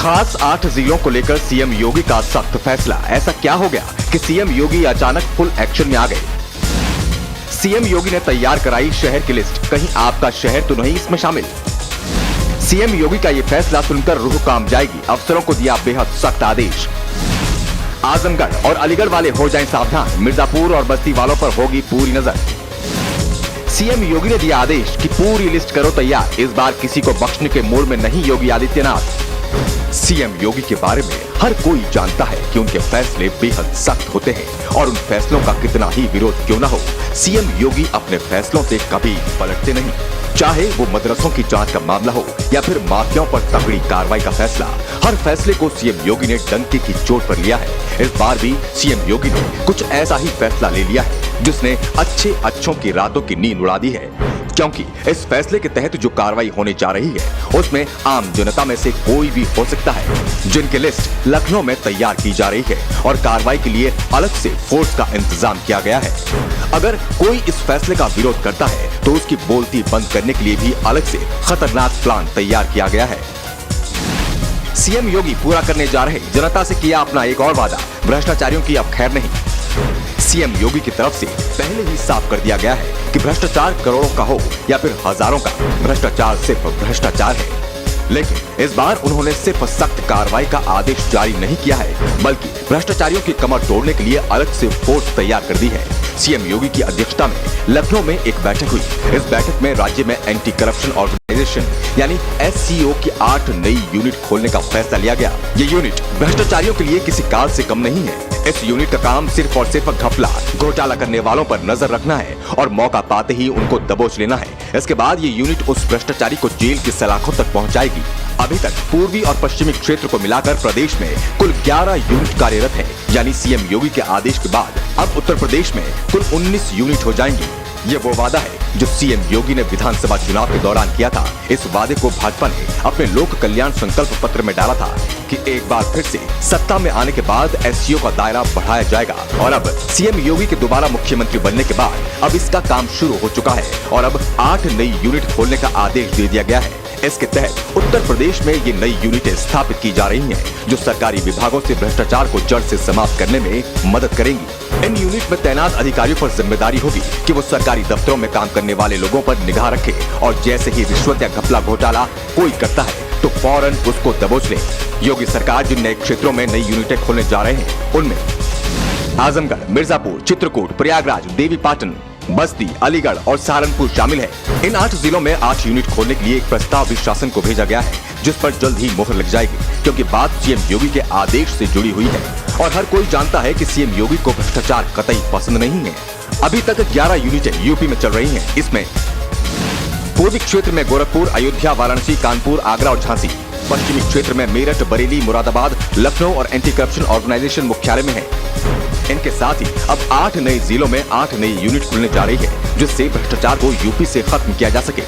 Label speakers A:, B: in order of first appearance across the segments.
A: खास 8 जिलों को लेकर सीएम योगी का सख्त फैसला। ऐसा क्या हो गया कि सीएम योगी अचानक फुल एक्शन में आ गए। सीएम योगी ने तैयार कराई शहर की लिस्ट, कहीं आपका शहर तो नहीं इसमें शामिल। सीएम योगी का ये फैसला सुनकर रूह काम जाएगी। अफसरों को दिया बेहद सख्त आदेश। आजमगढ़ और अलीगढ़ वाले हो जाएं सावधान, मिर्जापुर और बस्ती वालों पर होगी पूरी नजर। सीएम योगी ने दिया आदेश कि पूरी लिस्ट करो तैयार। इस बार किसी को बख्शने के मूड में नहीं योगी आदित्यनाथ। सीएम योगी के बारे में हर कोई जानता है कि उनके फैसले बेहद सख्त होते हैं और उन फैसलों का कितना ही विरोध क्यों न हो, सीएम योगी अपने फैसलों से कभी पलटते नहीं। चाहे वो मदरसों की जांच का मामला हो या फिर माफियाओं पर तगड़ी कार्रवाई का फैसला, हर फैसले को सीएम योगी ने डंके की चोट पर लिया है। इस बार भी सीएम योगी ने कुछ ऐसा ही फैसला ले लिया है जिसने अच्छों की रातों की नींद उड़ा दी है, क्योंकि इस फैसले के तहत जो कार्रवाई होने जा रही है उसमें आम जनता में से कोई भी हो सकता है, जिनकी लिस्ट लखनऊ में तैयार की जा रही है और कार्रवाई के लिए अलग से फोर्स का इंतजाम किया गया है। अगर कोई इस फैसले का विरोध करता है तो उसकी बोलती बंद करने के लिए भी अलग से खतरनाक प्लान तैयार किया गया है। सीएम योगी पूरा करने जा रहे जनता से किया अपना एक और वादा, भ्रष्टाचारियों की अब खैर नहीं। सीएम योगी की तरफ से पहले ही साफ कर दिया गया है कि भ्रष्टाचार करोड़ों का हो या फिर हजारों का, भ्रष्टाचार सिर्फ भ्रष्टाचार है। लेकिन इस बार उन्होंने सिर्फ सख्त कार्रवाई का आदेश जारी नहीं किया है, बल्कि भ्रष्टाचारियों की कमर तोड़ने के लिए अलग से फोर्स तैयार कर दी है। सीएम योगी की अध्यक्षता में लखनऊ में एक बैठक हुई। इस बैठक में राज्य में एंटी करप्शन ऑर्गेनाइजेशन यानी एससीओ की 8 नई यूनिट खोलने का फैसला लिया गया। ये यूनिट भ्रष्टाचारियों के लिए किसी काल से कम नहीं है। इस यूनिट का काम सिर्फ और सिर्फ घपला घोटाला करने वालों पर नजर रखना है और मौका पाते ही उनको दबोच लेना है। इसके बाद ये यूनिट उस भ्रष्टाचारी को जेल की सलाखों तक पहुंचाएगी। अभी तक पूर्वी और पश्चिमी क्षेत्र को मिलाकर प्रदेश में कुल 11 यूनिट कार्यरत है, यानी सीएम योगी के आदेश के बाद अब उत्तर प्रदेश में कुल 19 यूनिट हो जाएंगी। ये वो वादा है जो सीएम योगी ने विधानसभा चुनाव के दौरान किया था। इस वादे को भाजपा ने अपने लोक कल्याण संकल्प पत्र में डाला था कि एक बार फिर से सत्ता में आने के बाद एससीओ का दायरा बढ़ाया जाएगा। और अब सीएम योगी के दोबारा मुख्यमंत्री बनने के बाद अब इसका काम शुरू हो चुका है और अब 8 नई यूनिट खोलने का आदेश दे दिया गया है। इसके तहत उत्तर प्रदेश में ये नई यूनिटें स्थापित की जा रही हैं, जो सरकारी विभागों से भ्रष्टाचार को जड़ से समाप्त करने में मदद करेंगी। इन यूनिट में तैनात अधिकारियों पर जिम्मेदारी होगी कि वो सरकारी दफ्तरों में काम करने वाले लोगों पर निगाह रखे और जैसे ही रिश्वत या घपला घोटाला कोई करता है तो फौरन उसको दबोच ले। योगी सरकार जिन नए क्षेत्रों में नई यूनिटें खोलने जा रहे हैं उनमें आजमगढ़, मिर्जापुर, चित्रकूट, प्रयागराज, देवीपाटन, बस्ती, अलीगढ़ और सहारनपुर शामिल है। इन 8 जिलों में 8 यूनिट खोलने के लिए एक प्रस्ताव भी शासन को भेजा गया है, जिस पर जल्द ही मोहर लग जाएगी, क्योंकि बात सीएम योगी के आदेश से जुड़ी हुई है और हर कोई जानता है कि सीएम योगी को भ्रष्टाचार कतई पसंद नहीं है। अभी तक 11 यूनिटें यूपी में चल रही हैं। इसमें पूर्वी क्षेत्र में गोरखपुर, अयोध्या, वाराणसी, कानपुर, आगरा और झांसी, पश्चिमी क्षेत्र में मेरठ, बरेली, मुरादाबाद, लखनऊ और एंटी करप्शन ऑर्गेनाइजेशन मुख्यालय में है। इनके साथ ही अब 8 नए जिलों में 8 नई यूनिट खुलने जा रही है, जिससे भ्रष्टाचार को यूपी से खत्म किया जा सके।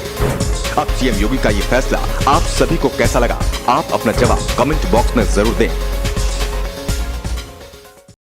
A: अब सीएम योगी का ये फैसला आप सभी को कैसा लगा? आप अपना जवाब कमेंट बॉक्स में जरूर दें।